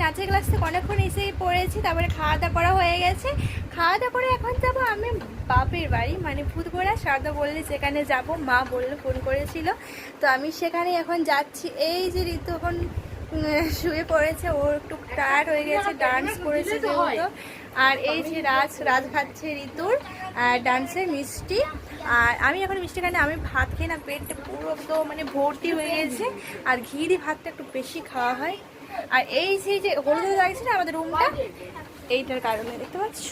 নাচের ক্লাস থেকে অনেকক্ষণ এসেই পড়েছি, তারপরে খাওয়া দাওয়া করা হয়ে গেছে। খাওয়া দাওয়া করে এখন যাবো আমি বাপের বাড়ি, মানে ভূতগড়া। সারদা বললে সেখানে যাব, মা বললো, ফোন করেছিল, তো আমি সেখানে এখন যাচ্ছি। এই যে ঋতু এখন শুয়ে পড়েছে, ও একটু টায়ার্ড হয়ে গেছে, ডান্স করেছে যেহেতু। আর এই যে রাজ খাচ্ছে ঋতুর ডান্সের মিষ্টি। আর আমি এখন মিষ্টি খাই না, আমি ভাত খাই না, পেটটা পুরো একদম মানে ভর্তি হয়ে গেছে। আর ঘি দিয়ে ভাতটা একটু বেশি খাওয়া হয়। আর এই যে হলুদ লাগছে না আমাদের রুমটা, এইটার কারণে দেখতে পাচ্ছ,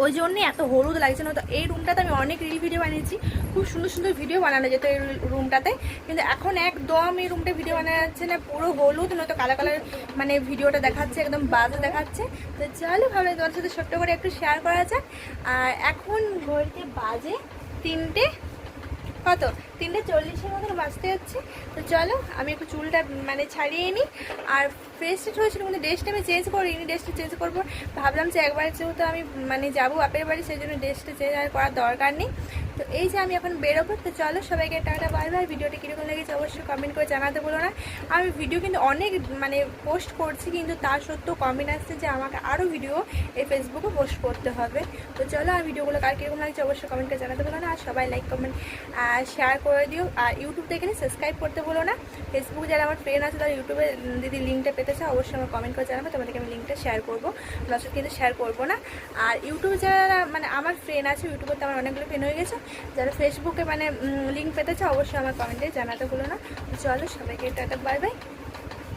ওই জন্যই এত হলুদ লাগছে না। তো এই রুমটাতে আমি অনেক রিল ভিডিও বানিয়েছি, খুব সুন্দর সুন্দর ভিডিও বানানো যেত এই রুমটাতে, কিন্তু এখন একদম এই রুমটা ভিডিও বানানো যাচ্ছে না, পুরো হলুদ, নয়তো কালো কালার মানে ভিডিওটা দেখাচ্ছে, একদম বাজে দেখাচ্ছে। তো চলো ভাবলাম তোমার সাথে ছোট্ট করে একটু শেয়ার করা যাক। আর এখন ঘড়িতে বাজে 3:40 মতন বাজতে যাচ্ছে। তো চলো আমি একটু চুলটা মানে ছাড়িয়ে নিই। আর ফ্রেশ হয়েছিল, কিন্তু ড্রেসটা আমি চেঞ্জ করিনি, ড্রেসটা চেঞ্জ করবো ভাবলাম যে একবার যেহেতু আমি মানে যাবো বাপের বাড়ি, সেই জন্য ড্রেসটা চেঞ্জ আর করার দরকার নেই। তো এই যে আমি এখন বেরোবো। তো চলো সবাইকে টাটা বাই বাই। ভিডিওটা কীরকম লেগেছে অবশ্যই কমেন্ট করে জানাতে বলো না। আমি ভিডিও কিন্তু অনেক মানে পোস্ট করছি, কিন্তু তা সত্ত্বেও কমেন্ট আসছে যে আমাকে আরও ভিডিও এই ফেসবুকে পোস্ট করতে হবে। তো চলো আর ভিডিওগুলো কার কীরকম লাগছে অবশ্যই কমেন্ট করে জানাতে বলো না। আর সবাই লাইক কমেন্ট শেয়ার করে দিও। আর ইউটিউব থেকে সাবস্ক্রাইব করতে বলো না। ফেসবুকে যারা আমার ফ্রেন্ড আছে তারা ইউটিউবে দিদি লিঙ্কটা পেতে চাও অবশ্যই আমার কমেন্ট করে জানাবে, তোমাদেরকে আমি লিঙ্কটা শেয়ার করবো, নচেত কিন্তু শেয়ার করবো না। আর ইউটিউবে যারা মানে আমার ফ্রেন্ড আছে, ইউটিউবে তো আমার অনেকগুলো ফ্রেন্ড হয়ে গেছে, যারা ফেসবুকে মানে লিঙ্ক পেতে চাও অবশ্যই আমার কমেন্টে জানাতে বলো না। চলো সবাইকে টাটা বাই বাই।